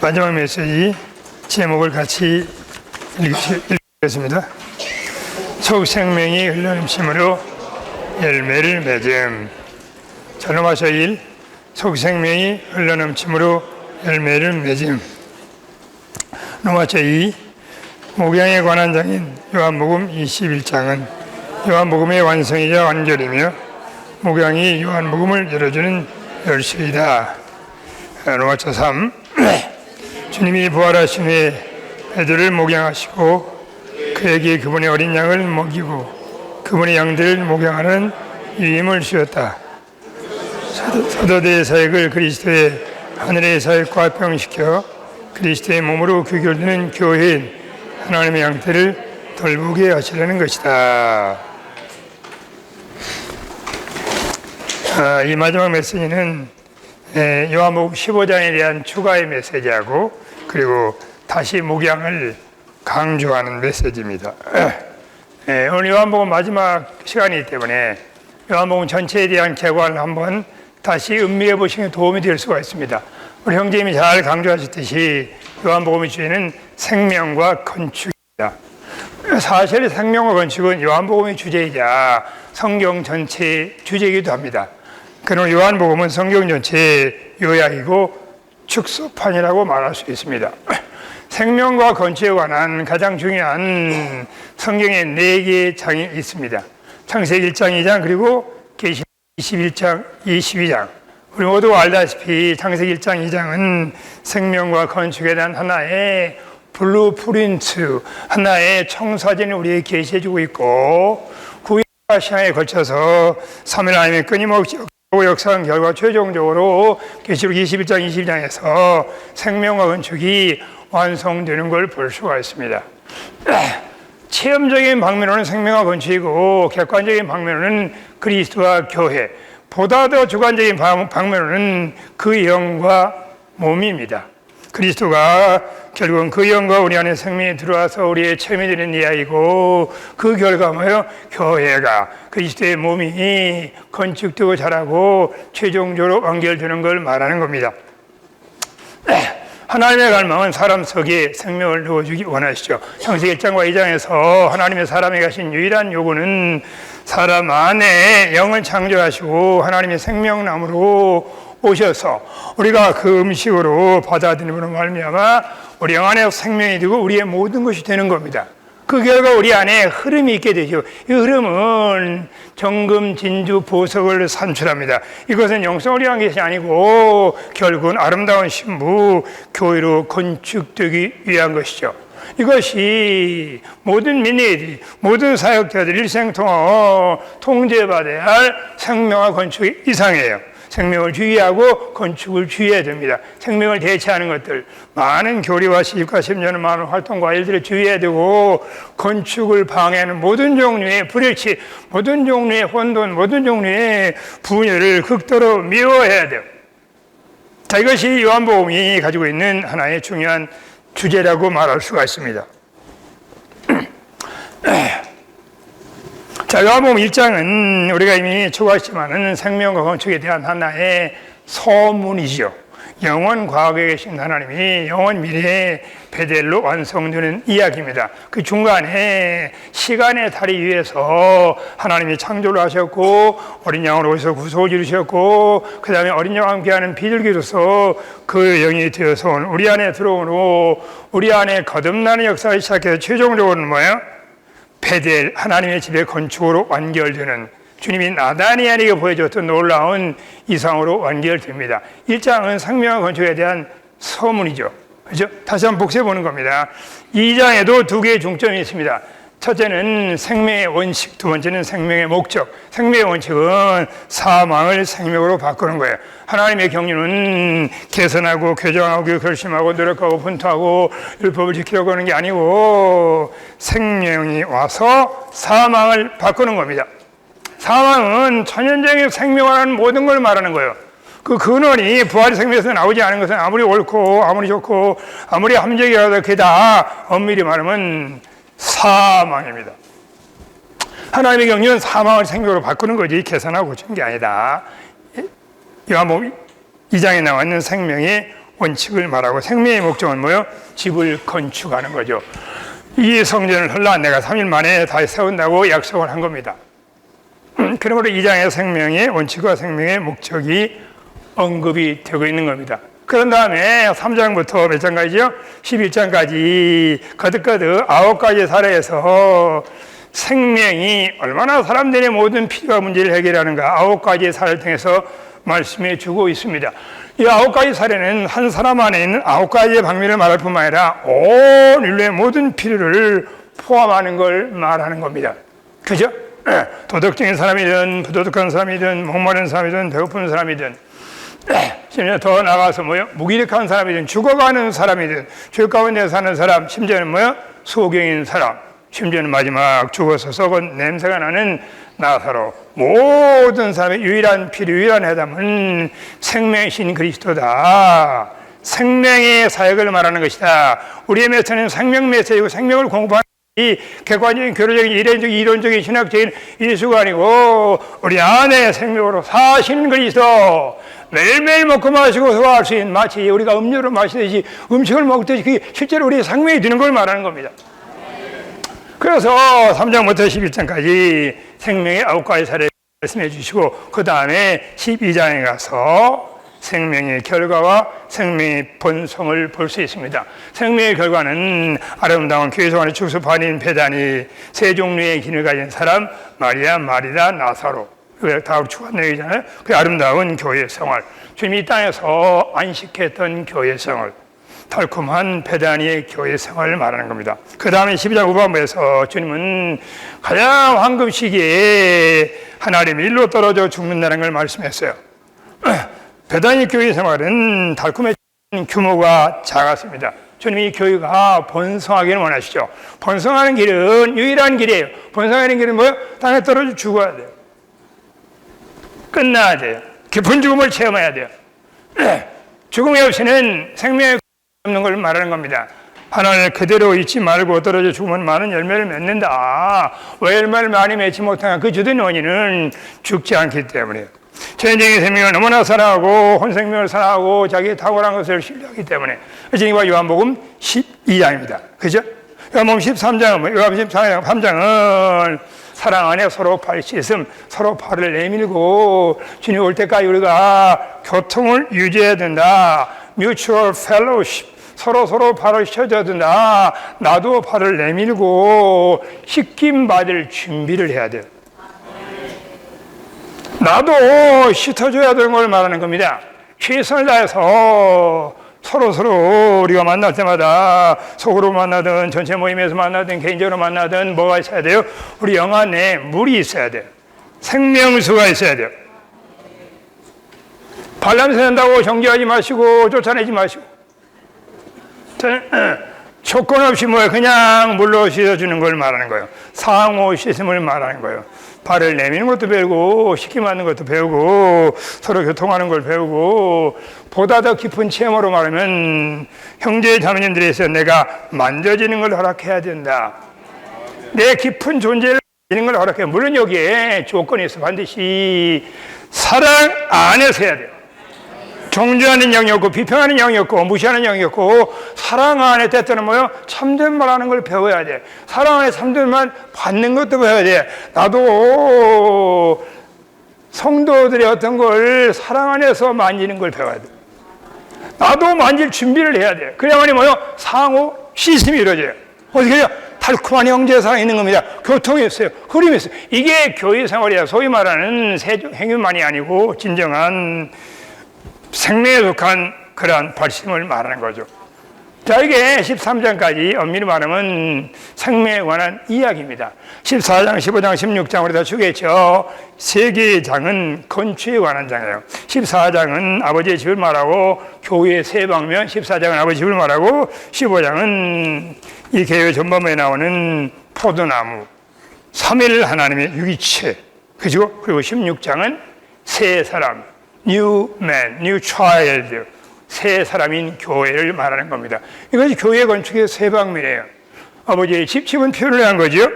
마지막 메시지 제목을 같이 읽겠습니다. 속생명이 흘러넘침으로 열매를 맺음. 전험하셔 1. 속생명이 흘러넘침으로 열매를 맺음. 로마서 2. 목양에 관한 장인 요한복음 21장은 요한복음의 완성이자 완결이며 목양이 요한복음을 열어주는 열쇠이다. 로마서 3. 주님이 부활하신 후에 베드로를 목양하시고 그에게 그분의 어린 양을 먹이고 그분의 양들을 목양하는 위임을 주었다. 사도들의 사역을 그리스도의 하늘의 사역과 합병시켜 그리스도의 몸으로 귀결되는 교회인 하나님의 양들을 돌보게 하시려는 것이다. 이 마지막 메시지는 요한복음 15장에 대한 추가의 메시지하고 그리고 다시 목양을 강조하는 메시지입니다. 오늘 요한복음 마지막 시간이기 때문에 요한복음 전체에 대한 개관을 한번 다시 음미해 보시는 도움이 될 수가 있습니다. 우리 형제님이 잘 강조하셨듯이 요한복음의 주제는 생명과 건축입니다. 사실 생명과 건축은 요한복음의 주제이자 성경 전체의 주제이기도 합니다. 그러나 요한복음은 성경 전체의 요약이고 축소판이라고 말할 수 있습니다. 생명과 건축에 관한 가장 중요한 성경의 4개의 장이 있습니다. 창세기 1장, 2장 그리고 계시록 21장, 22장. 우리 모두 알다시피 창세기 1장, 2장은 생명과 건축에 대한 하나의 블루프린트, 하나의 청사진을 우리에게 계시해주고 있고 구약과 신약에 걸쳐서 3일 하나님의 끊임없이 역사한 결과 최종적으로 계시록 21장, 22장에서 생명과 건축이 완성되는 걸 볼 수가 있습니다. 체험적인 방면으로는 생명과 건축이고 객관적인 방면으로는 그리스도와 교회, 보다 더 주관적인 방면으로는 그 영과 몸입니다. 그리스도가 결국은 그 영과 우리 안에 생명이 들어와서 우리의 체험이 되는 이야기고 그 결과 뭐예요? 교회가 그리스도의 몸이 건축되고 자라고 최종적으로 완결되는 걸 말하는 겁니다. 하나님의 갈망은 사람 속에 생명을 넣어주기 원하시죠. 창세기 1장과 2장에서 하나님의 사람에 가신 유일한 요구는 사람 안에 영을 창조하시고 하나님의 생명나무로 오셔서 우리가 그 음식으로 받아들임으로 말미암아 우리 영 안에 생명이 되고 우리의 모든 것이 되는 겁니다. 그 결과 우리 안에 흐름이 있게 되죠. 이 흐름은 정금, 진주, 보석을 산출합니다. 이것은 영성을 위한 것이 아니고 결국은 아름다운 신부, 교회로 건축되기 위한 것이죠. 이것이 모든 민의들이, 모든 사역자들이 일생통어 통제받아야 할 생명과 건축의 이상이에요. 생명을 주의하고 건축을 주의해야 됩니다. 생명을 대체하는 것들, 많은 교리와 시집과 심려는 많은 활동과 일들을 주의해야 되고 건축을 방해하는 모든 종류의 불일치, 모든 종류의 혼돈, 모든 종류의 분열을 극도로 미워해야 돼요. 자, 이것이 요한복음이 가지고 있는 하나의 중요한 주제라고 말할 수가 있습니다. 자, 요한복음 1장은 우리가 이미 초과했지만은 생명과 건축에 대한 하나의 서문이죠. 영원 과거에 계신 하나님이 영원 미래에 베델로 완성되는 이야기입니다. 그 중간에 시간의 다리 위에서 하나님이 창조를 하셨고 어린 양으로 오셔서 구속을 이루셨고 그 다음에 어린 양과 함께하는 비둘기로서 그 영이 되어서 우리 안에 들어오므로 우리 안에 거듭나는 역사를 시작해서 최종적으로는 뭐예요? 베델, 하나님의 집의 건축으로 완결되는 주님이 나다니엘에게 보여줬던 놀라운 이상으로 완결됩니다. 1장은 생명과 건축에 대한 서문이죠. 그렇죠? 다시 한번 복습해 보는 겁니다. 2장에도 2개의 중점이 있습니다. 첫째는 생명의 원칙, 두 번째는 생명의 목적. 생명의 원칙은 사망을 생명으로 바꾸는 거예요. 하나님의 경륜은 개선하고 교정하고 결심하고 노력하고 분투하고 율법을 지키려고 하는 게 아니고 생명이 와서 사망을 바꾸는 겁니다. 사망은 천연적인 생명이라는 모든 걸 말하는 거예요. 그 근원이 부활의 생명에서 나오지 않은 것은 아무리 옳고 아무리 좋고 아무리 합리적이라도 그게 다 엄밀히 말하면 사망입니다. 하나님의 경륜은 사망을 생명으로 바꾸는 거지 계산하고 고치는 게 아니다. 요한복음 2장에 나와 있는 생명의 원칙을 말하고 생명의 목적은 뭐요? 집을 건축하는 거죠. 이 성전을 헐라 내가 3일 만에 다시 세운다고 약속을 한 겁니다. 그러므로 2장의 생명의 원칙과 생명의 목적이 언급이 되고 있는 겁니다. 그런 다음에 3장부터 몇 장까지요? 11장까지 거듭거듭 9가지 사례에서 생명이 얼마나 사람들의 모든 필요와 문제를 해결하는가 9가지 사례를 통해서 말씀해 주고 있습니다. 이 9가지 사례는 한 사람 안에 있는 9가지의 방면을 말할 뿐만 아니라 온 인류의 모든 필요를 포함하는 걸 말하는 겁니다. 그죠? 도덕적인 사람이든 부도덕한 사람이든 목마른 사람이든 배고픈 사람이든 심지어 더 나아가서 뭐요? 무기력한 사람이든 죽어가는 사람이든 죄 가운데 사는 사람 심지어는 뭐요? 소경인 사람 심지어는 마지막 죽어서 썩은 냄새가 나는 나사로 모든 사람의 유일한 필요 유일한 해답은 생명이신 그리스도다. 생명의 사역을 말하는 것이다. 우리의 메시지는 생명 메시지고 생명을 공부하는 이 객관적인 교류적인 이론적인 이론적인 신학적인 이수가 아니고 우리 안에 생명으로 사신 그리스도 매일매일 먹고 마시고 소화할 수 있는 마치 우리가 음료를 마시듯이 음식을 먹듯이 그게 실제로 우리의 생명이 되는 걸 말하는 겁니다. 그래서 3장부터 11장까지 생명의 9가지 사례를 말씀해 주시고 그 다음에 12장에 가서 생명의 결과와 생명의 본성을 볼 수 있습니다. 생명의 결과는 아름다운 교회성 안에 축소판인 베다니 세 종류의 기능을 가진 사람 마리아, 마리다, 나사로 다 축한 내용이잖아요. 그 아름다운 교회 생활 주님이 이 땅에서 안식했던 교회 생활 달콤한 베다니의 교회 생활을 말하는 겁니다. 그 다음에 12장 후반부에서 주님은 가장 황금 시기에 하나님 일로 떨어져 죽는다는 걸 말씀했어요. 베다니 교회 생활은 달콤했지만 규모가 작았습니다. 주님이 교회가 번성하기를 원하시죠. 번성하는 길은 유일한 길이에요. 번성하는 길은 뭐예요? 땅에 떨어져 죽어야 돼요. 끝나야 돼요. 깊은 죽음을 체험해야 돼요. 죽음이 없이는 생명이 없는 걸 말하는 겁니다. 하나님을 그대로 잊지 말고 떨어져 죽으면 많은 열매를 맺는다. 왜 열매를 많이 맺지 못하냐? 그 주된 원인은 죽지 않기 때문이에요. 전쟁의 생명을 너무나 사랑하고 혼생명을 사랑하고 자기의 탁월한 것을 신뢰하기 때문에 지금 요한복음 12장입니다. 그죠? 요한복음 13장은 요한복음 13장은 사랑 안에 서로 팔 씻음, 서로 팔을 내밀고 주님 올 때까지 우리가 교통을 유지해야 된다. Mutual fellowship. 서로 팔을 씻어줘야 된다. 나도 팔을 내밀고 씻김 받을 준비를 해야 돼요. 나도 씻어줘야 되는 걸 말하는 겁니다. 최선을 다해서 서로 우리가 만날 때마다 속으로 만나든 전체 모임에서 만나든 개인적으로 만나든 뭐가 있어야 돼요? 우리 영 안에 물이 있어야 돼요. 생명수가 있어야 돼요. 발냄새 난다고 정죄하지 마시고 쫓아내지 마시고 조건 없이 뭐예요? 그냥 물로 씻어주는 걸 말하는 거예요. 상호 씻음을 말하는 거예요. 발을 내미는 것도 배우고 씻기 맞는 것도 배우고 서로 교통하는 걸 배우고 보다 더 깊은 체험으로 말하면 형제 자매님들에서 내가 만져지는 걸 허락해야 된다. 내 깊은 존재를 만지는 걸 허락해야. 물론 여기에 조건이 있어. 반드시 사랑 안에서 해야 돼요. 정죄하는 영이 없고 비평하는 영이 없고 무시하는 영이 없고 사랑 안에 때때는 뭐요? 참된 말하는 걸 배워야 돼. 사랑 안에 참된 말 받는 것도 배워야 돼. 나도 성도들의 어떤 걸 사랑 안에서 만지는 걸 배워야 돼. 나도 만질 준비를 해야 돼. 그래야만이 뭐요? 상호 시스템이 이루어져요. 어떻게 해요? 달콤한 형제 사랑이 있는 겁니다. 교통이 있어요. 흐름이 있어요. 이게 교회 생활이야. 소위 말하는 행위만이 아니고 진정한 생명에 속한 그러한 발심을 말하는 거죠. 자, 이게 13장까지 엄밀히 말하면 생명에 관한 이야기입니다. 14장, 15장, 16장 우리 다 주겠죠. 세 개의 장은 건축에 관한 장이에요. 14장은 아버지의 집을 말하고 교회의 세 방면, 14장은 아버지 집을 말하고 15장은 이 개회 전반부에 나오는 포도나무, 삼위일 하나님의 유기체, 그죠? 그리고 16장은 세 사람, New man, new child, 새 사람인 교회를 말하는 겁니다. 이것이 교회 건축의 세 방면이에요. 아버지의 집은 표현을 한 거죠.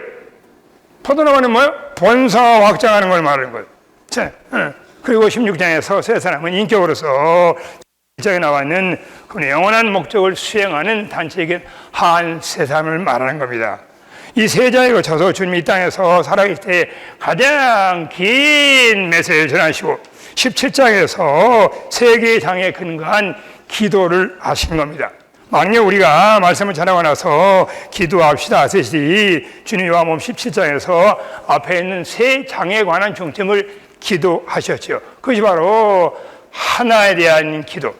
포도나무는 뭐요? 본성화 확장하는 걸 말하는 거예요. 자, 그리고 16장에서 새 사람은 인격으로서 저기 나와 있는 그 영원한 목적을 수행하는 단체에게 한세삼을 말하는 겁니다. 이 세 장에 거쳐서 주님이 이 땅에서 살아계실 때 가장 긴 메시지를 전하시고 17장에서 세 개의 장에 근거한 기도를 하신 겁니다. 만약에 우리가 말씀을 전하고 나서 기도합시다 하시지 주님 요한복음 17장에서 앞에 있는 세 장에 관한 중점을 기도하셨죠. 그것이 바로 하나에 대한 기도.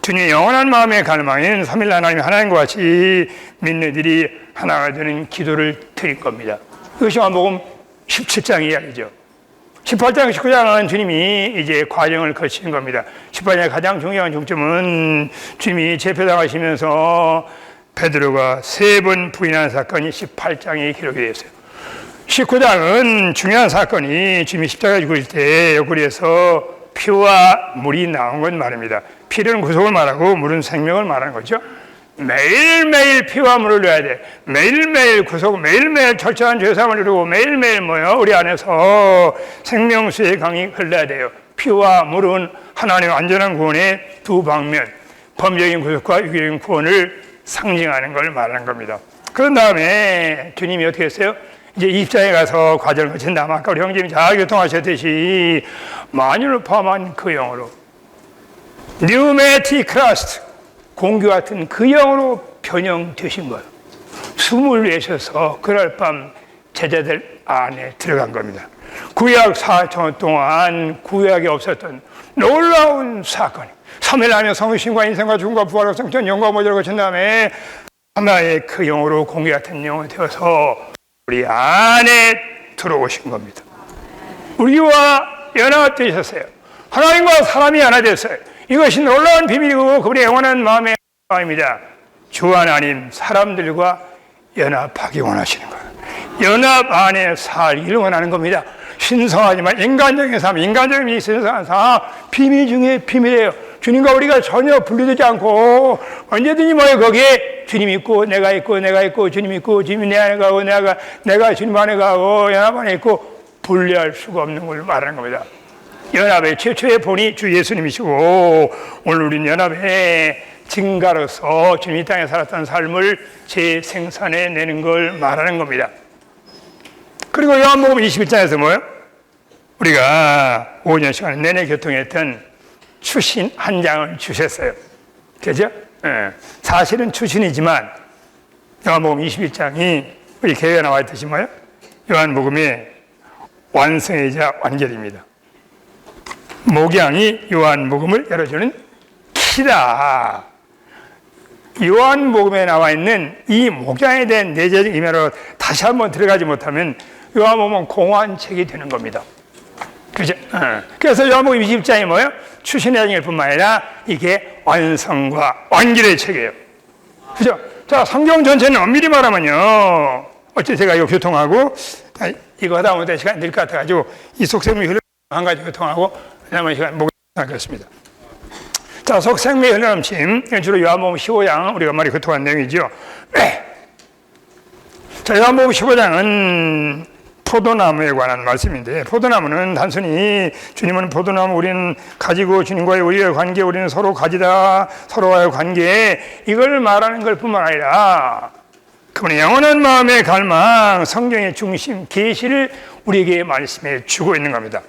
주님의 영원한 마음의 갈망인 삼일 하나님 하나님과 같이 믿는 이들이 하나가 되는 기도를 드릴 겁니다. 이것이 요한복음 17장 이야기죠. 18장, 19장은 주님이 이제 과정을 거치는 겁니다. 18장의 가장 중요한 중점은 주님이 재표당하시면서 베드로가 3번 부인한 사건이 18장에 기록이 되어 있어요. 19장은 중요한 사건이 주님이 십자가에 죽으실 때 옆구리에서 피와 물이 나온 건 말입니다. 피는 구속을 말하고 물은 생명을 말하는 거죠. 매일매일 피와 물을 넣어야 돼. 매일매일 구속, 매일매일 철저한 죄사함을 이루고 매일매일 우리 안에서 생명수의 강이 흘러야 돼요. 피와 물은 하나님의 완전한 구원의 두 방면, 범죄적인 구속과 유기적인 구원을 상징하는 걸 말하는 겁니다. 그런 다음에 주님이 어떻게 했어요? 이제 20장에 가서 과정을 거친 다음 아까 우리 형제님이 잘 교통하셨듯이 만유를 포함한 그 영으로 뉴메티 크라스트 공교 같은 그 영으로 변형되신 거예요. 숨을 내쉬어서 그날 밤 제자들 안에 들어간 겁니다. 구약 4천 동안 구약에 없었던 놀라운 사건이 3일 안에 성신과 인생과 죽음과 부활과 성전 영과 모자를 거친 다음에 하나의 그 영으로 공교 같은 영이 되어서 우리 안에 들어오신 겁니다. 우리와 연합되셨어요. 하나님과 사람이 하나 됐어요. 이것이 놀라운 비밀이고 그분의 영원한 마음의 마음입니다. 주 하나님 사람들과 연합하기 원하시는 거예요. 연합 안에 살기를 원하는 겁니다. 신성하지만 인간적인 삶, 인간적인 신성한 삶, 비밀 중에 비밀이에요. 주님과 우리가 전혀 분리되지 않고 언제든지 거기에 주님 있고 내가 있고 내가 있고 주님 있고 주님이 내 안에 가고 내가 주님 안에 가고 연합 안에 있고 분리할 수가 없는 걸 말하는 겁니다. 연합의 최초의 본이 주 예수님이시고 오늘 우리는 연합의 증가로서 주님 이 땅에 살았던 삶을 재생산해내는 걸 말하는 겁니다. 그리고 요한복음 21장에서 뭐예요? 우리가 5년 시간 내내 교통했던 추신 한 장을 주셨어요. 그죠? 네. 사실은 추신이지만 요한복음 21장이 우리 개요에 나와 있듯이 뭐예요? 요한복음의 완성이자 완결입니다. 목양이 요한복음을 열어주는 키다. 요한복음에 나와 있는 이 목양에 대한 내재적 의미로 다시 한번 들어가지 못하면 요한복음은 공허한 책이 되는 겁니다. 그죠? 그래서 요한복음 20장이 뭐예요? 추신의 장일 뿐만 아니라 이게 완성과 완결의 책이에요. 그죠? 자, 성경 전체는 엄밀히 말하면요. 어째 제가 이거 교통하고, 이거 하다 보면 시간이 늘 것 같아가지고, 이 속생명이 흘러 한 가지 교통하고, 남은 시간 목욕하겠습니다. 자, 속생명의 흘러넘침. 주로 요한복음 15장, 우리가 많이 교통한 내용이죠. 자, 요한복음 15장은 포도나무에 관한 말씀인데 포도나무는 단순히 주님은 포도나무 우리는 가지고 주님과의 우리의 관계 우리는 서로 가지다 서로와의 관계 이걸 말하는 것 뿐만 아니라 그분의 영원한 마음의 갈망 성경의 중심 계시를 우리에게 말씀해 주고 있는 겁니다.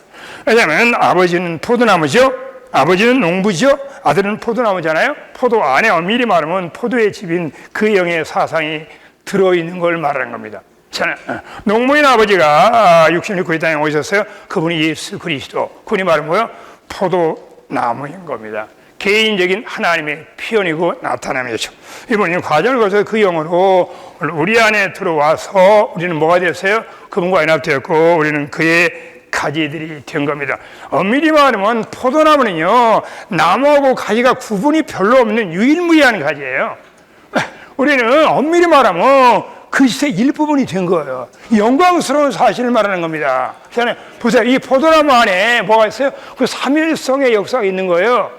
왜냐하면 아버지는 포도나무죠. 아버지는 농부죠. 아들은 포도나무잖아요. 포도 안에 엄밀히 말하면 포도의 집인 그 영의 사상이 들어있는 걸 말하는 겁니다. 농부인 아버지가 66구 이 땅에 오셨어요. 그분이 예수 그리스도. 그분이 말은 뭐예요? 포도나무인 겁니다. 개인적인 하나님의 표현이고 나타남이죠. 이분이 과정을 거쳐서 그 영으로 우리 안에 들어와서 우리는 뭐가 됐어요? 그분과 연합되었고 우리는 그의 가지들이 된 겁니다. 엄밀히 말하면 포도나무는요 나무하고 가지가 구분이 별로 없는 유일무이한 가지예요. 우리는 엄밀히 말하면 그리스도의 일부분이 된 거예요. 영광스러운 사실을 말하는 겁니다. 보세요. 이 포도나무 안에 뭐가 있어요? 그 삼일성의 역사가 있는 거예요.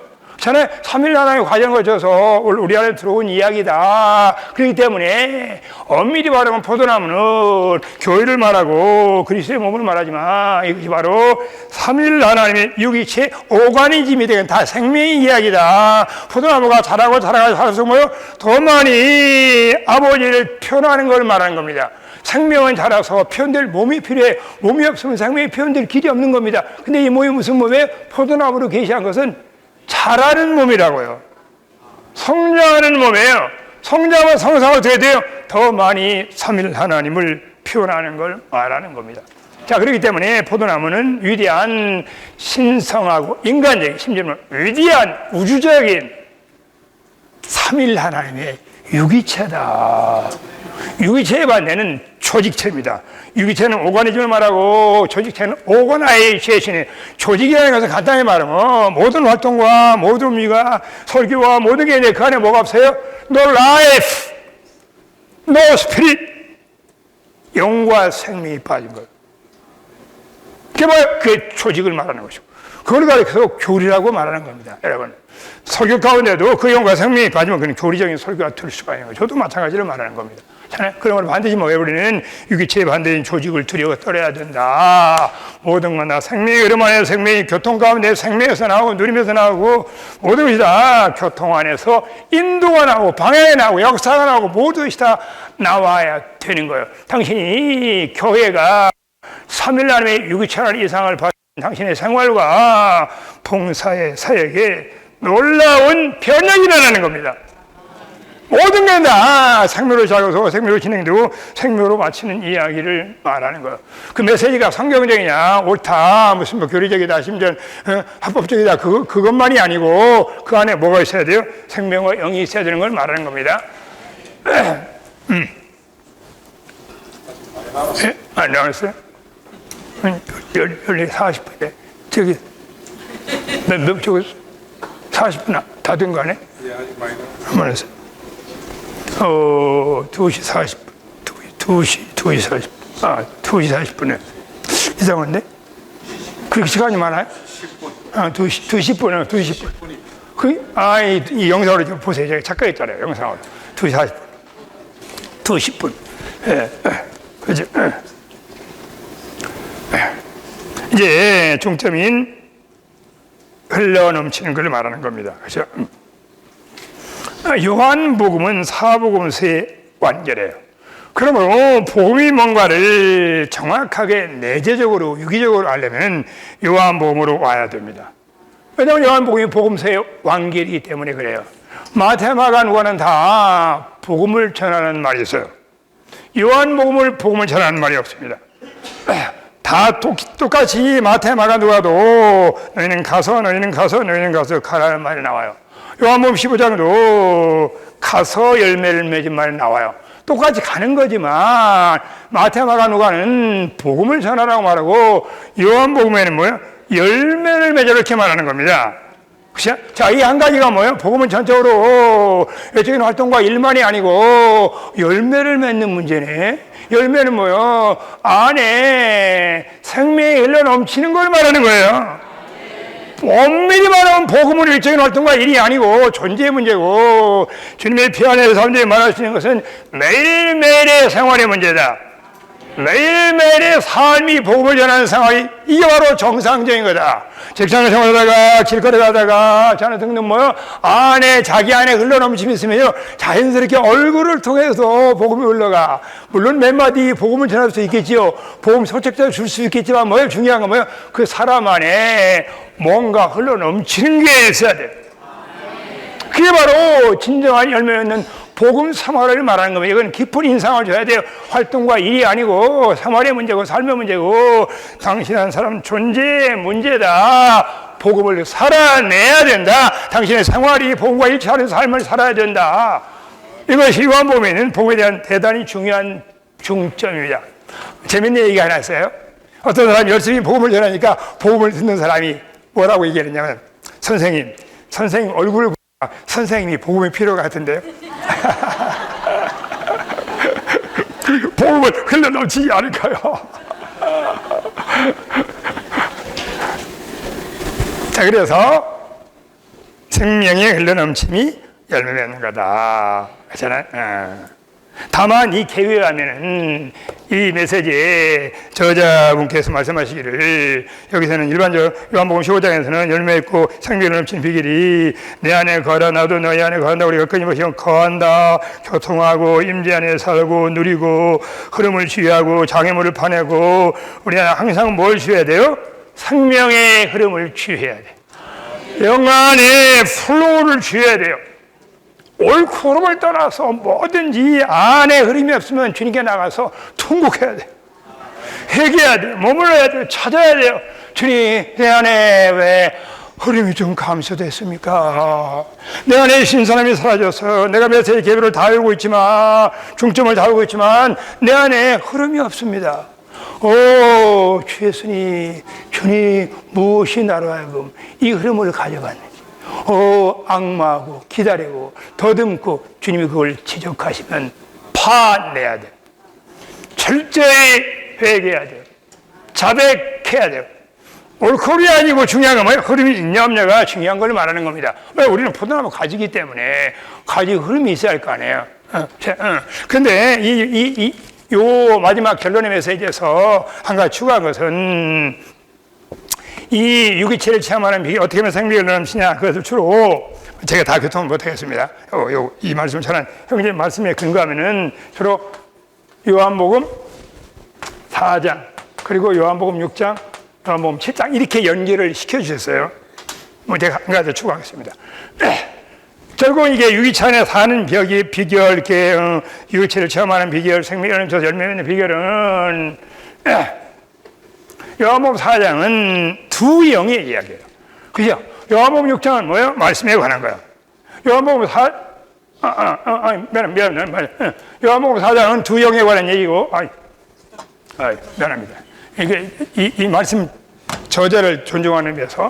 전에 삼일하나님의 과정을 거쳐서 우리 안에 들어온 이야기다. 그렇기 때문에 엄밀히 말하면 포도나무는 교회를 말하고 그리스도의 몸을 말하지만 이것이 바로 삼일하나님의 육이체 오가니즘이 되는 다 생명의 이야기다. 포도나무가 자라서 뭐요? 더 많이 아버지를 표현하는 걸 말하는 겁니다. 생명은 자라서 표현될 몸이 필요해. 몸이 없으면 생명이 표현될 길이 없는 겁니다. 근데 이 몸이 무슨 몸이에요? 포도나무로 계시한 것은 자라는 몸이라고요. 성장하는 몸이에요. 성장하면 성상을 어떻게 돼요? 더 많이 삼일 하나님을 표현하는 걸 말하는 겁니다. 자, 그렇기 때문에 포도나무는 위대한 신성하고 인간적인, 심지어는 위대한 우주적인 삼일 하나님의 유기체다. 유기체의 반대는 조직체입니다. 유기체는 오가니즘을 말하고 조직체는 오거나이제이션이에요. 조직이라는 것은 간단히 말하면 모든 활동과 모든 의미가 설교와 모든 게 이제 그 안에 뭐가 없어요? No life, no spirit. 영과 생명이 빠진 거예요. 그게 뭐예요? 그게 조직을 말하는 것이고. 그걸 가리켜서 교리라고 말하는 겁니다. 여러분. 설교 가운데도 그 영과 생명이 빠지면 그건 교리적인 설교가 될 수가 있는 거예요. 저도 마찬가지로 말하는 겁니다. 그런 걸 반드시 뭐 우리는 유기체의 반대인 조직을 두려워 떨어야 된다. 모든 건 다 생명의 흐름 안에서 생명이 교통 가운데 생명에서 나오고 누리면서 나오고 모든 것이 다 교통 안에서 인도가 나오고 방향이 나오고 역사가 나오고 모든 것이 다 나와야 되는 거예요. 당신이 교회가 삼일 하나님의 유기체라는 이상을 받은 당신의 생활과 봉사의 사역에 놀라운 변형이 일어나는 겁니다. 모든 게 다 생명으로 시작해서 생명으로 진행되고 생명으로 마치는 이야기를 말하는 거예요. 그 메시지가 성경적이냐, 옳다, 무슨 뭐 교리적이다, 심지어 합법적이다, 그것만이 아니고 그 안에 뭐가 있어야 돼요? 생명과 영이 있어야 되는 걸 말하는 겁니다. 안 나왔어요? 40분에 저기 몇 쪽 40분 다 된 거 아니에요? 아직 많이 남았어요. 2시 40분. 2시 40분. 2시 40분에. 이상한데? 그렇게 시간이 많아요? 10분. 2시 10분. 이 영상으로 좀 보세요. 제가 착각했잖아요. 영상으로. 2시 40분. 2시 10분. 예. 그죠? 이제 중점인 흘러 넘치는 걸 말하는 겁니다. 그죠? 요한복음은 사복음서의 완결이에요. 그러므로 복음이 뭔가를 정확하게 내재적으로 유기적으로 알려면 요한복음으로 와야 됩니다. 왜냐하면 요한복음이 복음서의 완결이기 때문에 그래요. 마태, 마가, 누가는 다 복음을 전하는 말이 있어요. 요한복음을 복음을 전하는 말이 없습니다. 다 똑같이 마태, 마가, 누가도 너희는 가서 가라는 말이 나와요. 요한복음 15장도 가서 열매를 맺은 말이 나와요. 똑같이 가는 거지만 마태, 마가, 누가는 복음을 전하라고 말하고 요한복음에는 뭐예요? 열매를 맺어 이렇게 말하는 겁니다. 그렇죠? 자, 이 한 가지가 뭐예요? 복음은 전적으로 외적인 활동과 일만이 아니고 열매를 맺는 문제네. 열매는 뭐예요? 안에 생명이 흘러 넘치는 걸 말하는 거예요. 엄밀히 말하면 복음은 일적인 활동과 일이 아니고 존재의 문제고 주님의 피 안에서 사람들이 말할 수 있는 것은 매일매일의 생활의 문제다. 매일매일의 삶이 복음을 전하는 생활이 이게 바로 정상적인 거다. 직장을 생활하다가 길거리 가다가 자네 등등 뭐요? 자기 안에 흘러넘침이 있으면요 자연스럽게 얼굴을 통해서 복음이 흘러가. 물론 몇 마디 복음을 전할 수 있겠지요. 복음 소책자를 줄 수 있겠지만 뭐예요? 중요한 건 뭐예요? 그 사람 안에 뭔가 흘러넘치는 게 있어야 돼. 그게 바로 진정한 열매였는 복음 생활을 말하는 겁니다. 이건 깊은 인상을 줘야 돼요. 활동과 일이 아니고 생활의 문제고 삶의 문제고 당신은 사람 존재의 문제다. 복음을 살아내야 된다. 당신의 생활이 복음과 일치하는 삶을 살아야 된다. 이것이 요한복음에는 복음에 대한 대단히 중요한 중점입니다. 재밌는 얘기가 하나 있어요. 어떤 사람이 열심히 복음을 전하니까 복음을 듣는 사람이 뭐라고 얘기했냐면 선생님 얼굴을 선생님이 복음이 필요 같은데요. 복음을 흘러넘치지 않을까요? 자, 그래서 생명의 흘러넘침이 열매 맺는 거다. 그렇잖아요. 다만 이 개요하면은 이 메시지에 저자분께서 말씀하시기를 여기서는 일반적으로 요한복음 15장에서는 열매 있고 생명을 넘치는 비결이 내 안에 거하라 나도 너희 안에 거한다. 우리가 끊임없이 거한다. 교통하고 임재 안에 살고 누리고 흐름을 취하고 장애물을 파내고 우리 항상 뭘 취해야 돼요? 생명의 흐름을 취해야 돼. 영안의 플로우를 취해야 돼요. 옳고 그름을 떠나서 뭐든지 안에 흐름이 없으면 주님께 나가서 통곡해야 돼. 회개해야 돼. 머물러야 돼. 찾아야 돼요. 주님, 내 안에 왜 흐름이 좀 감소됐습니까? 내 안에 신선함이 사라져서 내가 메시지 개별을 다 알고 있지만 중점을 다 알고 있지만 내 안에 흐름이 없습니다. 오, 주 예수님, 주님 무엇이 나로 하여금 이 흐름을 가져갔네. 악마하고 기다리고 더듬고 주님이 그걸 지적하시면 파내야 돼요. 철저히 회개해야 돼요. 자백해야 돼요. 옳고리 아니고 중요한 건 뭐예요? 흐름이 있냐 없냐가 중요한 걸 말하는 겁니다. 왜? 우리는 포도나무 가지기 때문에 가지 흐름이 있어야 할 거 아니에요. 근데 요 마지막 결론의 메시지에서 한 가지 추가한 것은 이 유기체를 체험하는 비결 어떻게 하면 생명을 넘치냐 그것을 주로 제가 다 교통을 못하겠습니다. 이 말씀을 전한 형제님 말씀에 근거하면은 주로 요한복음 4장 그리고 요한복음 6장 요한복음 7장 이렇게 연결을 시켜주셨어요. 제가 한 가지 추가하겠습니다. 결국 이게 유기체 안에 사는 비결 이렇게 유기체를 체험하는 비결 생명을 넘쳐서 열매 맺는 비결은 요한복음 4장은 두 영의 이야기예요. 그죠? 요한복음 6장은 뭐예요? 말씀에 관한 거예요. 요한복음 요한복음 4장은 두 영에 관한 얘기고, 미안합니다. 이게, 이 말씀 저자를 존중하는 의미에서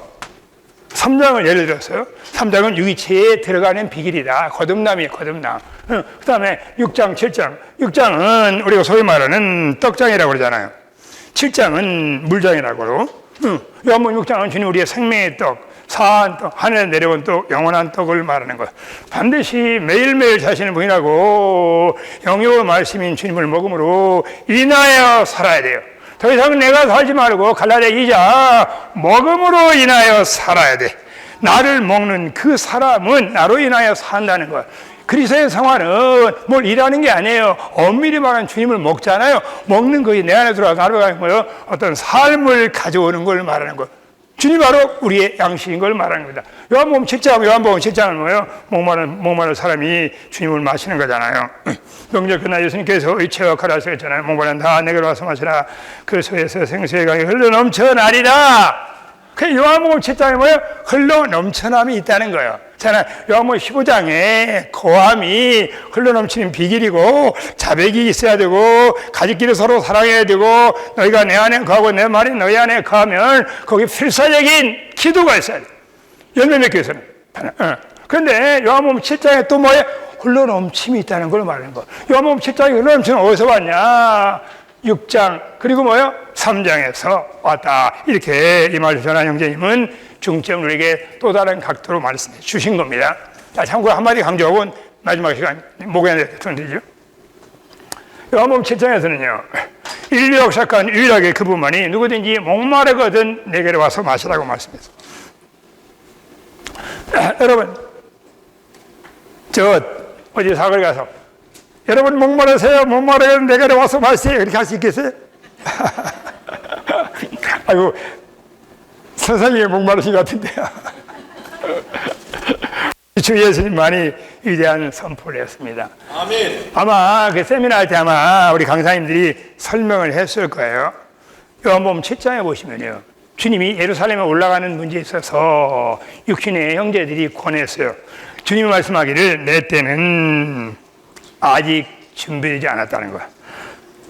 3장을 예를 들었어요. 3장은 유기체에 들어가는 비결이다. 거듭남이에요, 거듭남. 그 다음에 6장, 7장. 6장은 우리가 소위 말하는 떡장이라고 그러잖아요. 7장은 물장이라고 그러고, 요한복음 6장은 주님 우리의 생명의 떡, 사한 떡, 하늘에 내려온 떡, 영원한 떡을 말하는 것. 반드시 매일매일 자신을 부인하고 영의 말씀인 주님을 먹음으로 인하여 살아야 돼요. 더 이상 내가 살지 말고 갈라디아 2장 먹음으로 인하여 살아야 돼. 나를 먹는 그 사람은 나로 인하여 산다는 것. 그리스도의 생활은 뭘 일하는 게 아니에요. 엄밀히 말하면 주님을 먹잖아요. 먹는 것이 내 안에 들어가서 나로 가는 거예요. 어떤 삶을 가져오는 걸 말하는 것. 주님 바로 우리의 양식인 걸 말하는 겁니다. 요한복음 7장은 뭐예요? 목마른 사람이 주님을 마시는 거잖아요. 명절 끝나 예수님께서 의체와 가라서 했잖아요. 목마른 다 내게로 와서 마시라. 그 소에서 생수의 강이 흘러 넘쳐나리라. 그 요한복음 7장에 뭐예요? 흘러 넘쳐남이 있다는 거예요. 요한복음 15장에 거함이 흘러 넘치는 비결이고 자백이 있어야 되고 가족끼리 서로 사랑해야 되고 너희가 내 안에 거하고 내 말이 너희 안에 거하면 거기 필사적인 기도가 있어야 돼. 열매 맺기 위해서는. 그런데 요한복음 7장에 또 뭐예요? 흘러 넘침이 있다는 걸 말하는 거예요. 요한복음 7장에 흘러 넘치는 어디서 왔냐? 6장 그리고 뭐요? 3장에서 왔다. 이렇게 이 말을 전한 형제님은 중점을 우리에게 또 다른 각도로 말씀해 주신 겁니다. 자, 참고로 한마디 강조하고 마지막 시간 목요일에 드리죠. 요한복음 7장에서는요. 인류 역사관 유일하게 그분만이 누구든지 목마르거든 내게로 와서 마시라고 말씀했어요. 여러분 어디 사거리 가서 여러분 목마르세요? 목마르면 내게로 와서 마세요. 이렇게 할 수 있겠어요? 아이고 선생님이 목마르신 것 같은데요. 주 예수님만이 위대한 선포를 했습니다. 아멘. 아마 그 세미나 할 때 아마 우리 강사님들이 설명을 했을 거예요. 요한복음 7장에 보시면요. 주님이 예루살렘에 올라가는 문제에 있어서 육신의 형제들이 권했어요. 주님이 말씀하기를 내 때는 아직 준비되지 않았다는 거야.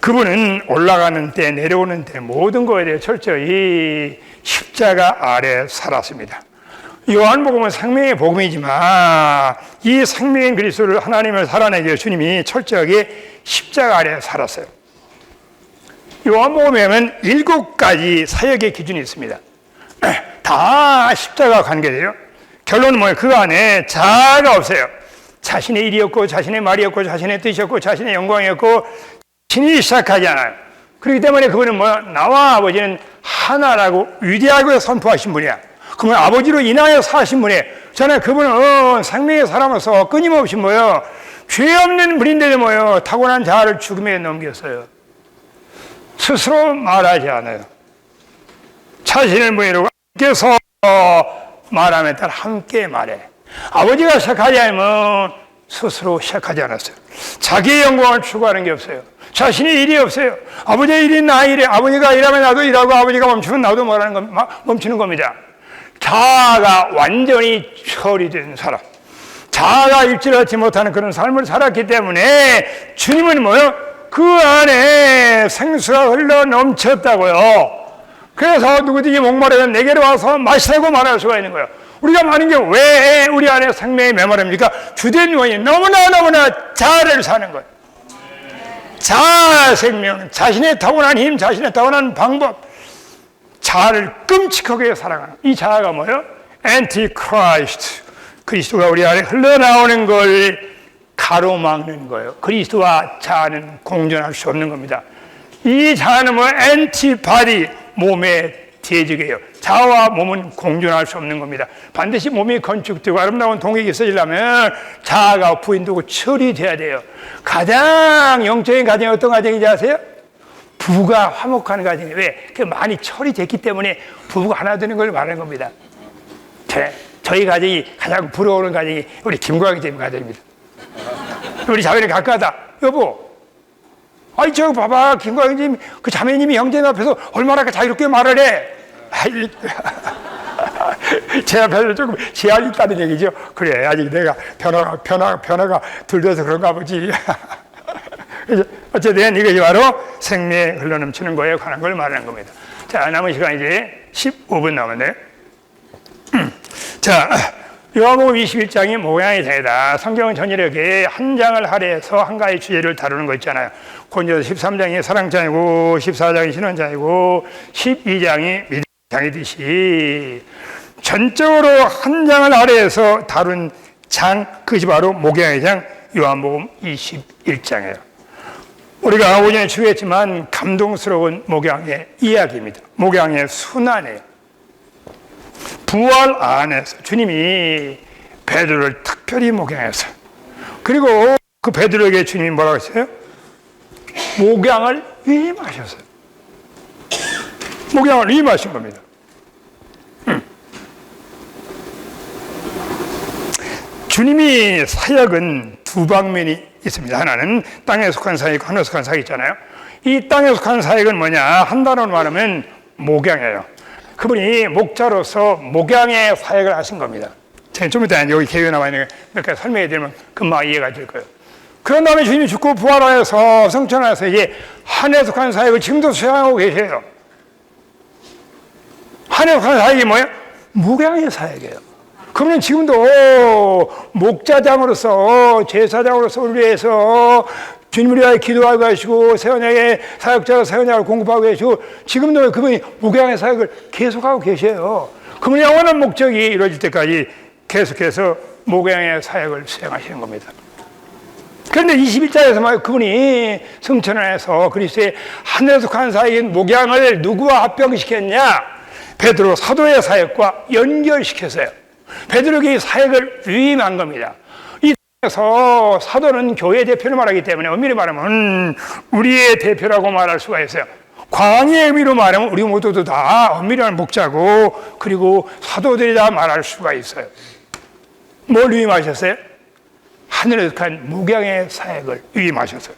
그분은 올라가는 때 내려오는 때 모든 것에 대해 철저히 십자가 아래 살았습니다. 요한복음은 생명의 복음이지만 이 생명인 그리스도를 하나님을 살아내기 위해 주님이 철저하게 십자가 아래 살았어요. 요한복음에는 7가지 사역의 기준이 있습니다. 다 십자가 관계돼요. 결론은 뭐예요? 그 안에 자아가 없어요. 자신의 일이었고 자신의 말이었고 자신의 뜻이었고 자신의 영광이었고 신이 시작하지 않아요. 그렇기 때문에 그분은 뭐야? 나와 아버지는 하나라고 위대하게 선포하신 분이야. 그러면 아버지로 인하여 사신 분이에요. 저는 그분은 생명의 사람으로서 끊임없이 뭐예요? 죄 없는 분인데도 뭐예요? 타고난 자아를 죽음에 넘겼어요. 스스로 말하지 않아요. 자신을 뭐예요? 함께서 말함에 따라 함께 말해. 아버지가 시작하지 않으면 스스로 시작하지 않았어요. 자기의 영광을 추구하는 게 없어요. 자신의 일이 없어요. 아버지의 일이 나 일에, 아버지가 일하면 나도 일하고 아버지가 멈추면 나도 멈추는 겁니다. 자아가 완전히 처리된 사람, 자아가 입질하지 못하는 그런 삶을 살았기 때문에 주님은 뭐요? 그 안에 생수가 흘러 넘쳤다고요. 그래서 누구든지 목마르면 내게로 와서 마시라고 말할 수가 있는 거예요. 우리가 많은 게 왜 우리 안에 생명이 메마릅니까? 주된 원인이 너무나 자아를 사는 거예요. 자아 생명, 자신의 타고난 힘, 자신의 타고난 방법, 자아를 끔찍하게 사랑하는 이 자아가 뭐예요? 엔티크라이스트, 그리스도가 우리 안에 흘러나오는 걸 가로막는 거예요. 그리스도와 자아는 공존할 수 없는 겁니다. 이 자아는 뭐 엔티바디, 몸의 대적이에요. 자아와 몸은 공존할 수 없는 겁니다. 반드시 몸이 건축되고 아름다운 동력이 있어지려면 자아가 부인되고 처리돼야 돼요. 가장 영적인 가정이 어떤 가정인지 아세요? 부부가 화목하는 가정이에요. 왜? 많이 처리됐기 때문에 부부가 하나 되는 걸 말하는 겁니다. 저희 가정이 가장 부러워하는 가정이 우리 김광희 님 가정입니다. 우리 자매는 가까하다. 여보, 아이 저 봐봐, 김광희님 그 자매님이 형제님 앞에서 얼마나 자유롭게 말을 해. 제 앞에서 조금 제한이 있다는 얘기죠. 그래, 아직 내가 변화가 덜 돼서 그런가 보지. 어쨌든 이것이 바로 생명에 흘러넘치는 거에 관한 걸 말하는 겁니다. 자, 남은 시간 이제 15분 남았네요. 자, 요한복음 21장이 모양의 장이다. 성경은 전일하게 한 장을 할애해서 한 가지 주제를 다루는 거 있잖아요. 고린도서 13장이 사랑장이고 14장이 신원장이고 12장이 믿음장이듯이 전적으로 한 장을 할애해서 다룬 장, 그것이 바로 목양의 장 요한복음 21장이에요. 우리가 오전에 추구했지만 감동스러운 목양의 이야기입니다. 목양의 순환이에요. 부활 안에서 주님이 베드로를 특별히 목양했어요. 그리고 그 베드로에게 주님이 뭐라고 했어요? 목양을 위임하셨어요. 목양을 위임하신 겁니다. 주님이 사역은 두 방면이 있습니다. 하나는 땅에 속한 사역이고 하늘에 속한 사역이 있잖아요. 이 땅에 속한 사역은 뭐냐? 한 단어로 말하면 목양이에요. 그분이 목자로서 목양의 사역을 하신 겁니다. 제가 좀 이따 여기 개요에 나와 있는 몇 가지 설명해 드리면 금방 이해가 될 거예요. 그런 다음에 주님이 죽고 부활하여서 성천하여서 이제 하늘에 속한 사역을 지금도 수행하고 계세요. 하늘에 속한 사역이 뭐예요? 목양의 사역이에요. 그러면 지금도 목자장으로서 제사장으로서 우리 위해서 주님을 위하여 기도하고 계시고 세원약의 사역자가 세원약을 공급하고 계시고 지금도 그분이 목양의 사역을 계속하고 계셔요. 그분의 영원한 목적이 이루어질 때까지 계속해서 목양의 사역을 수행하시는 겁니다. 그런데 21장에서 그분이 성천안에서 그리스도의 하늘에 속한 사역인 목양을 누구와 합병시켰냐? 베드로 사도의 사역과 연결시켰어요. 베드로에게 사역을 위임한 겁니다. 그래서 사도는 교회 대표를 말하기 때문에 엄밀히 말하면 우리의 대표라고 말할 수가 있어요. 광의의 의미로 말하면 우리 모두도 다 엄밀히 말하면 목자고 그리고 사도들이다 말할 수가 있어요. 뭘 위임하셨어요? 하늘에 속한 목양의 사역을 위임하셨어요.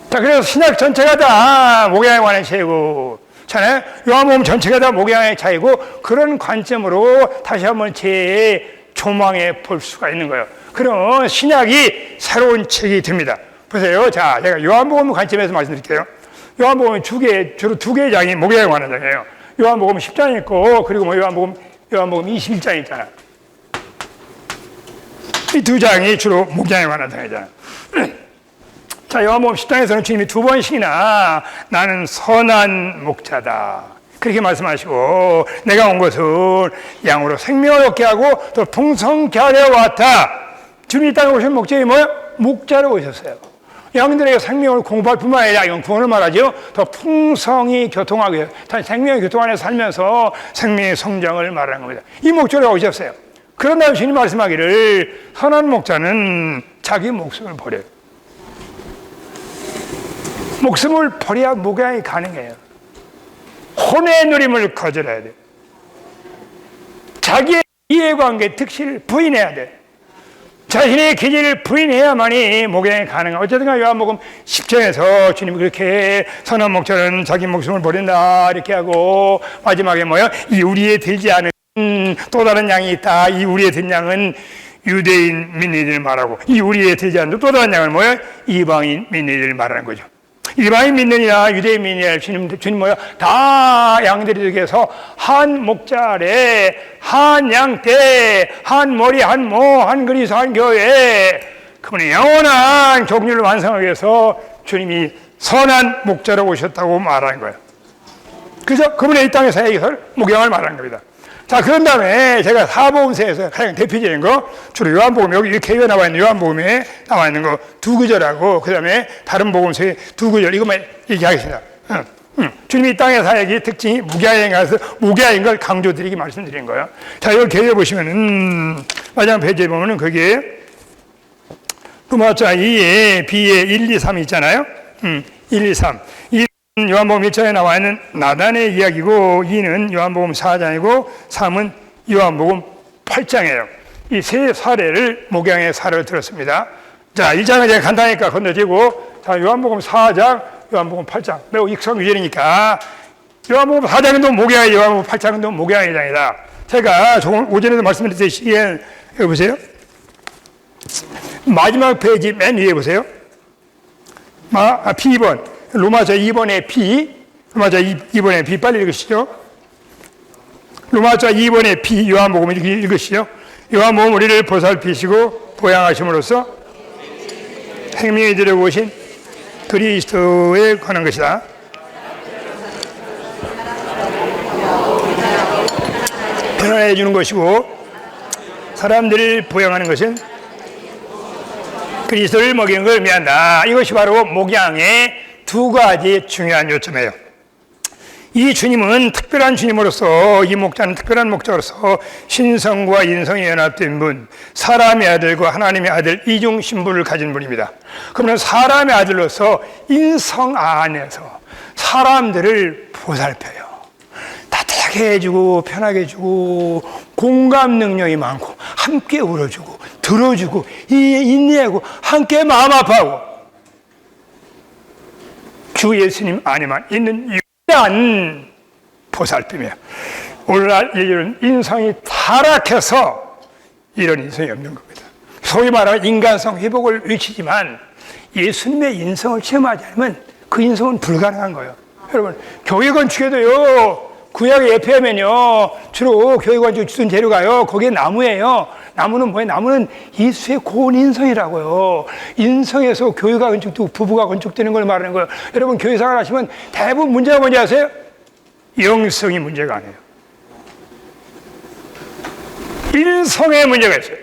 자, 그래서 신약 전체가 다 목양에 관한 차이고 잖아요. 요한복음 전체가 다 목양의 차이고 그런 관점으로 다시 한번 재조망해 볼 수가 있는 거예요. 그럼 신약이 새로운 책이 됩니다. 보세요. 자, 제가 요한복음 관점에서 말씀드릴게요. 요한복음은 주로 두 개의 장이 목양에 관한 장이에요. 요한복음 10장 있고, 그리고 뭐 요한복음 21장 있잖아요. 이 두 장이 주로 목양에 관한 장이잖아요. 자, 요한복음 10장에서는 주님이 두 번씩이나 나는 선한 목자다. 그렇게 말씀하시고 내가 온 것은 양으로 생명을 얻게 하고 또 풍성케 하려 왔다. 주님이 땅에 오신 목적이 뭐예요? 목자로 오셨어요. 양들에게 생명을 공부할 뿐만 아니라 이건 구원을 말하죠. 더 풍성히 교통하게 해요. 생명의 교통 안에 살면서 생명의 성장을 말하는 겁니다. 이 목적으로 오셨어요. 그런 다음에 주님 말씀하기를 선한 목자는 자기 목숨을 버려요. 목숨을 버려야 목양이 가능해요. 혼의 누림을 거절해야 돼요. 자기의 이해관계 특실을 부인해야 돼요. 자신의 기질을 부인해야만이 목양이 가능해요. 어쨌든 간에 요한복음 10장에서 주님이 그렇게 선한 목자는 자기 목숨을 버린다 이렇게 하고 마지막에 뭐예요? 이 우리에 들지 않은 또 다른 양이 있다. 이 우리에 든 양은 유대인 민니들을 말하고 이 우리에 들지 않는 또 다른 양은 뭐예요? 이방인 민니들을 말하는 거죠. 이방인 민니나 유대인 민니나 주님 뭐예요? 다 양들이 되게서 한 목자 아래 한 양떼 한 머리 한 모 한 그리스도 한 교회 그분의 영원한 종류를 완성하기 위해서 주님이 선한 목자로 오셨다고 말하는 거예요. 그래서 그분의 이 땅의 사역에서 목양을 말하는 겁니다. 자, 그런 다음에 제가 사복음서에서 가장 대표적인 거, 주로 요한복음, 여기 이렇게 나와 있는 요한복음에 나와 있는 거 두 구절하고, 그 다음에 다른 복음서에 두 구절, 이것만 얘기하겠습니다. 주님이 이 땅의 사역이 특징이 무교양에 가서 무교양인 걸 강조드리기 말씀드린 거예요. 자, 이걸 개요해 보시면은, 마지막 페이지에 보면은 거기에 로마자 2에 B에 1, 2, 3 있잖아요. 1, 2, 3. 요한복음 1장에 나와 있는 나단의 이야기고 2는 요한복음 4장이고 3은 요한복음 8장이에요. 이 세 사례를 목양의 사례를 들었습니다. 자, 1장은 제가 간단하니까 건너뛰고 자, 요한복음 4장, 요한복음 8장 매우 익성유전이니까 요한복음 4장은 또 목양의 요한복음 8장은 또 목양의 장이다. 제가 조금 오전에도 말씀드렸듯이 여기 보세요. 마지막 페이지 맨 위에 보세요. B번 로마서 2번의 B, 로마서 2번의 B 빨리 읽으시죠. 로마서 2번의 B, 요한복음 이렇게 읽으시죠. 요한복음 우리를 보살피시고 보양하심으로써 생명이 들어오신 그리스도에 관한 것이다. 변화해 주는 것이고 사람들을 보양하는 것은 그리스도를 먹이는 걸 의미한다. 이것이 바로 목양의 두 가지 중요한 요점이에요. 이 주님은 특별한 주님으로서 이 목자는 특별한 목자로서 신성과 인성이 연합된 분, 사람의 아들과 하나님의 아들 이중 신분을 가진 분입니다. 그러면 사람의 아들로서 인성 안에서 사람들을 보살펴요. 따뜻하게 해주고 편하게 해주고 공감 능력이 많고 함께 울어주고 들어주고 인내하고 함께 마음 아파하고 주 예수님 안에만 있는 유일한 보살핌이에요. 오늘날 예전은 인성이 타락해서 이런 인성이 없는 겁니다. 소위 말하면 인간성 회복을 외치지만 예수님의 인성을 체험하지 않으면 그 인성은 불가능한 거예요. 여러분, 교회 건축에도요, 구약의 예표하면요, 주로 교회 건축 주둔 재료가요, 거기에 나무예요. 나무는 뭐예요? 나무는 예수의 고운 인성이라고요. 인성에서 교회가 건축되고 부부가 건축되는 걸 말하는 거예요. 여러분, 교회 생활 하시면 대부분 문제가 뭔지 아세요? 영성이 문제가 아니에요. 인성에 문제가 있어요.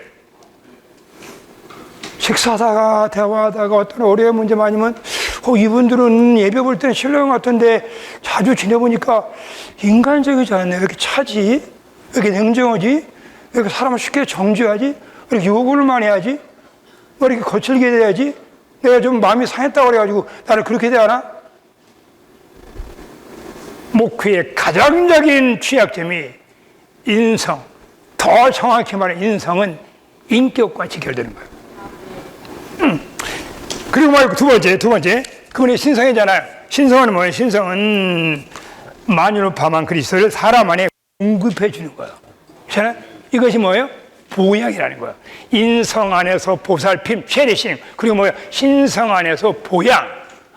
식사하다가 대화하다가 어떤 어려운 문제 많으면 이분들은 예배 볼 때는 신령 같은데 자주 지내보니까 인간적이지 않네. 왜 이렇게 차지? 왜 이렇게 냉정하지? 왜 이렇게 사람을 쉽게 정죄하지? 왜 이렇게 요구를 많이 하지? 왜 이렇게 거칠게 대하지? 내가 좀 마음이 상했다고 그래가지고 나를 그렇게 대하나? 목회의 가장적인 취약점이 인성, 더 정확히 말해 인성은 인격과 직결되는 거예요. 그리고 말고 두 번째 그분이 신성이잖아요. 신성은 뭐예요? 신성은 만유로 밤한 그리스도를 사람 안에 공급해 주는 거예요. 그렇잖아요? 이것이 뭐예요? 보양이라는 거예요. 인성 안에서 보살핌, 쉐리싱, 그리고 뭐예요? 신성 안에서 보양.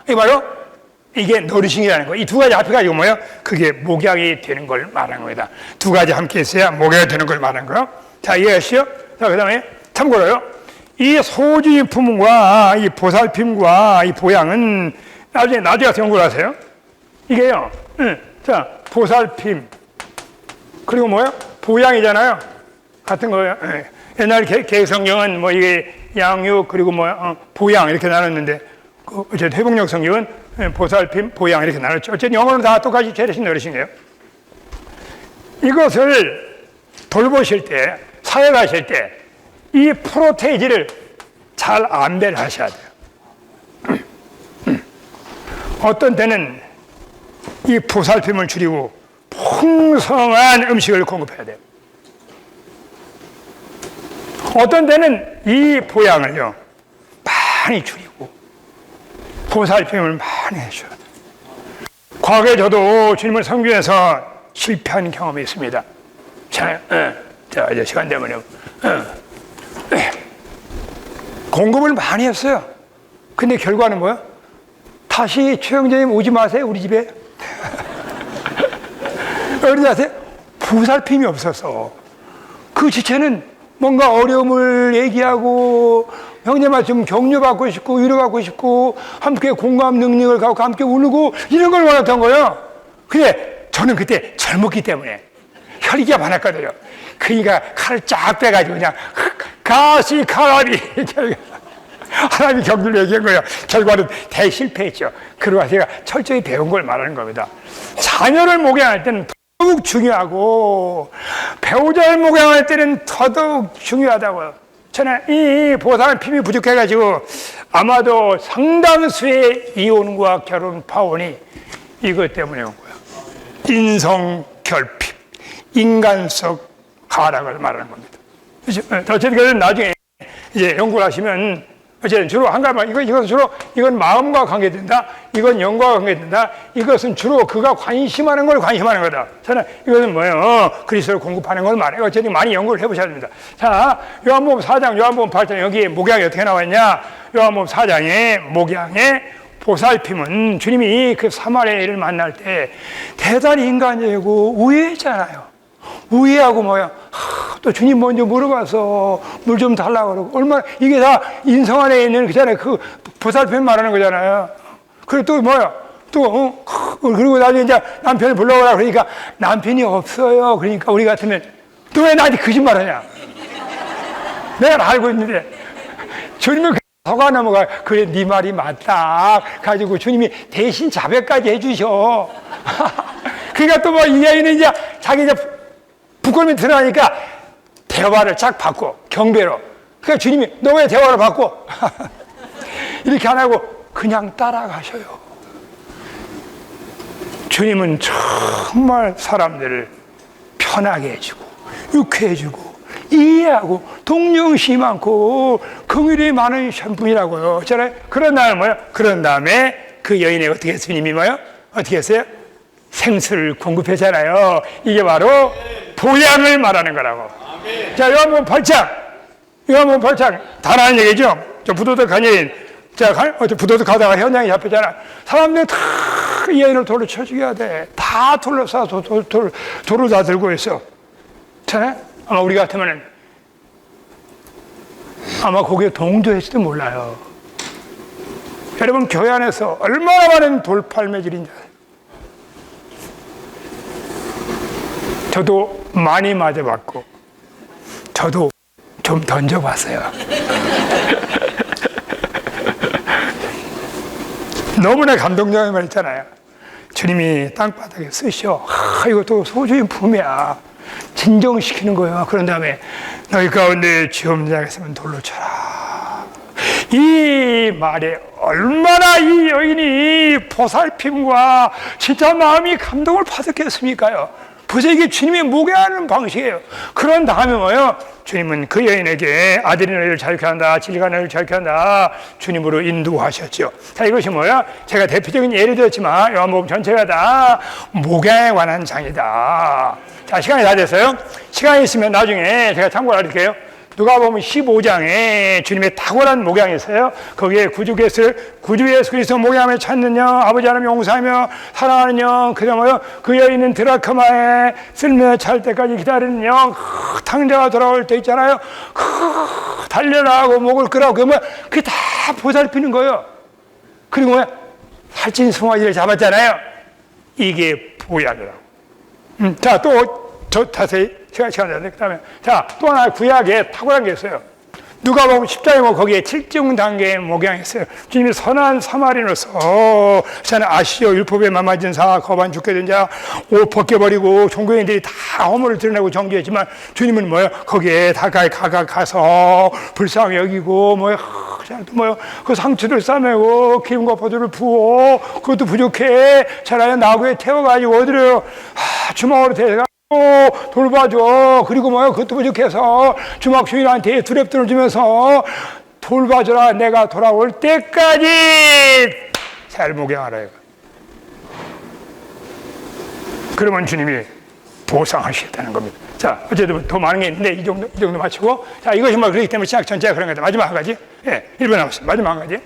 이게 바로 이게 너리싱이라는 거예요. 이 두 가지 합해가지고 뭐예요? 그게 목양이 되는 걸 말하는 겁니다. 두 가지 함께 있어야 목양이 되는 걸 말하는 거예요. 자, 이해하시죠? 자, 그 다음에 참고로요. 이 소중히 품과 이 보살핌과 이 보양은 나중에 가서 연구를 하세요. 이게요. 자, 보살핌, 그리고 뭐요? 보양이잖아요. 같은 거예요. 예. 옛날 개성경은 뭐 이게 양육, 그리고 보양 이렇게 나눴는데, 어쨌든 회복력 성경은 보살핌, 보양 이렇게 나눴죠. 어쨌든 영어는 다 똑같이 죄르신 어르신이에요. 이것을 돌보실 때, 사역하실 때, 이 프로테이지를 잘 안배를 하셔야 돼요. 어떤 때는 이 보살핌을 줄이고 풍성한 음식을 공급해야 돼요. 어떤 때는 이 보양을요, 많이 줄이고 보살핌을 많이 해줘야 돼요. 과거에 저도 주님을 섬기면서 실패한 경험이 있습니다. 자, 이제 시간 되면요. 공급을 많이 했어요. 근데 결과는 뭐야? 다시 최영재님 오지 마세요, 우리 집에. 어디 아세요? 보살핌이 없어서. 그 지체는 뭔가 어려움을 얘기하고, 형제만 좀 격려받고 싶고, 위로받고 싶고, 함께 공감 능력을 갖고 함께 울고, 이런 걸 원했던 거예요. 근데 저는 그때 젊었기 때문에 혈기가 많았거든요. 그러니까 칼을 쫙 빼가지고 그냥 가시 칼라비 하나님이 격려를 얘기한 거예요. 결과는 대실패했죠. 그러고 제가 철저히 배운 걸 말하는 겁니다. 자녀를 목양할 때는 더욱 중요하고 배우자를 목양할 때는 더더욱 중요하다고요. 저는 이 보살핌이 부족해가지고 아마도 상당수의 이혼과 결혼 파혼이 이것 때문에 온 거예요. 인성 결핍, 인간성 하락을 말하는 겁니다. 어쨌든 나중에 이제 연구를 하시면 어쨌든 주로 한 가지만 이건 주로 이건 마음과 관계된다. 이건 영과 관계된다. 이것은 주로 그가 관심하는 걸 관심하는 거다. 저는 이것은 뭐예요? 그리스도를 공급하는 걸 말해요. 어쨌든 많이 연구를 해보셔야 됩니다. 자, 요한복음 4장, 요한복음 8장 여기에 목양이 어떻게 나와 있냐? 요한복음 4장에 목양의 보살핌은 주님이 그 사마리아인을 만날 때 대단히 인간적이고 우애했잖아요. 우애하고 또 주님 먼저 물어봐서 물 좀 달라고 그러고, 얼마나, 이게 다 인성 안에 있는 그 보살핌 말하는 거잖아요. 그리고 또 그리고 나중에 이제 남편을 불러오라 그러니까 남편이 없어요. 그러니까 우리 같으면 또 왜 나한테 거짓말 하냐? 내가 알고 있는데. 주님은 속아 넘어가. 그래, 네 말이 맞다. 가지고 주님이 대신 자백까지 해주셔. 그러니까 또 이 여인은 이제 자기 부끄러움이 드러나니까 대화를 쫙 바꿔. 경배로. 그러니까 주님이 너 왜 대화를 바꿔? 이렇게 안 하고 그냥 따라가셔요. 주님은 정말 사람들을 편하게 해주고 유쾌해주고 이해하고 동정심이 많고 긍휼이 많은 분이라고요. 그런 다음에 뭐요? 그런 다음에 그 여인에게 어떻게 했어요? 주님이 뭐요? 어떻게 했어요? 생수를 공급했잖아요. 이게 바로 보양을 말하는 거라고. 자, 요한복음 8장 다라는 얘기죠. 저 부도덕 간여인, 부도덕 가다가 현장에 잡혔잖아. 사람들이 다 이 여인을 돌로 쳐 죽여야 돼. 다 둘러싸서 돌을 다 들고 있어. 자, 아마 우리 같으면은 아마 거기에 동조했을지도 몰라요. 여러분, 교회 안에서 얼마나 많은 돌팔매질인지 아세요? 저도 많이 맞아봤고, 저도 좀 던져봤어요. 너무나 감동적인 말 있잖아요. 주님이 땅바닥에 쓰셔. 이것도 소중히 품이야. 진정시키는 거예요. 그런 다음에 너희 가운데 죄없는 자가 있으면 돌로 쳐라. 이 말에 얼마나 이 여인이 보살핌과 진짜 마음이 감동을 받았겠습니까요? 벌써 이게 주님이 목양하는 방식이에요. 그런 다음에 뭐예요? 주님은 그 여인에게 아들이 너희를 자유케 한다, 진리가 너희를 자유케 한다, 주님으로 인도하셨죠. 자, 이것이 뭐야? 제가 대표적인 예를 들었지만 요한복음 전체가 다 목양에 관한 장이다. 자, 시간이 다 됐어요. 시간이 있으면 나중에 제가 참고를 할게요. 누가복음 15장에 주님의 탁월한 목양이 있어요. 거기에 구주 예수 그리스도 목양을 찾는 영, 아버지 하나님 용서하며 사랑하는 영, 그 여인은 드라크마에 쓸며 찰 때까지 기다리는 영, 탕자가 돌아올 때 있잖아요. 달려나가고 목을 끄라고. 그게 다 보살피는 거예요. 그리고 살찐 송아지를 잡았잖아요. 이게 보약이라고. 자, 또 자세히 시간 돼. 그다음에 또 하나 구약에 탁월한 게 있어요. 누가 보면 10장에 보면 거기에 7중 단계의 목양이 있어요. 주님이 선한 사마리노서 저는 아시오 율법에 만만진 사 거반 죽게 된 자 옷 벗겨버리고 종교인들이 다 허물을 드러내고 정죄했지만 주님은 뭐예요? 거기에 가까이 가서 불쌍히 여기고 뭐예요? 그 상처를 싸매고 기름과 포도를 부어 그것도 부족해 차라리 나귀에 태워가지고 어디로 주먹으로 대가 돌봐줘. 그리고 뭐야 그것도 부족해서 주막 주인한테 두렵돈을 주면서 돌봐줘라. 내가 돌아올 때까지 잘 목양하라. 그러면 주님이 보상하시겠다는 겁니다. 자, 어쨌든 더 많은 게 있는데 이 정도 마치고, 자, 이것이 뭐 그렇기 때문에 신약 전체가 그런 거다. 마지막 한 가지. 1분 남았습니다. 마지막 한 가지.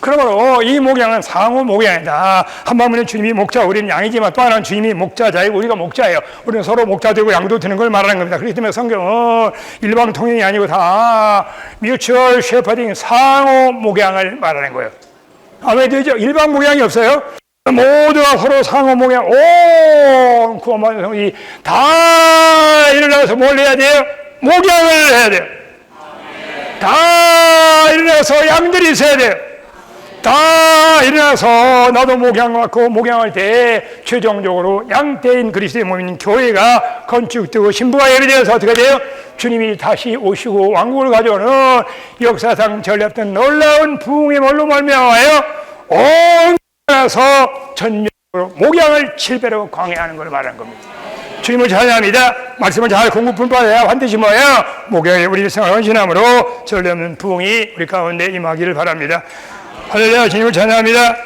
그러므로 이 목양은 상호 목양이다. 한마음은 주님이 목자, 우리는 양이지만 또 하나는 주님이 목자자이고 우리가 목자예요. 우리는 서로 목자 되고 양도 되는 걸 말하는 겁니다. 그렇기 때문에 성경은 일방 통행이 아니고 다 뮤추얼 셰퍼딩 상호 목양을 말하는 거예요. 아멘 되죠? 일방 목양이 없어요. 모두가 서로 상호 목양, 구원받은 성이 다 일어나서 뭘 해야 돼요? 목양을 해야 돼요. 다 일어나서 양들이 있어야 돼요. 다 일어나서 나도 목양받고 목양할 때 최종적으로 양떼인 그리스도의 몸인 교회가 건축되고 신부가 예배되어서 어떻게 돼요? 주님이 다시 오시고 왕국을 가져오는 역사상 전례없던 놀라운 부흥의 뭘로 말미암아요? 온 나라에서 전적으로 목양을 7배로 광해하는 걸 말하는 겁니다. 주님을 찬양합니다. 말씀을 잘 공부 분발해야 반드시 뭐예요? 목양의 우리 일생을 헌신함으로 전례없는 부흥이 우리 가운데 임하기를 바랍니다. 할렐루야. 주님을 찬양합니다.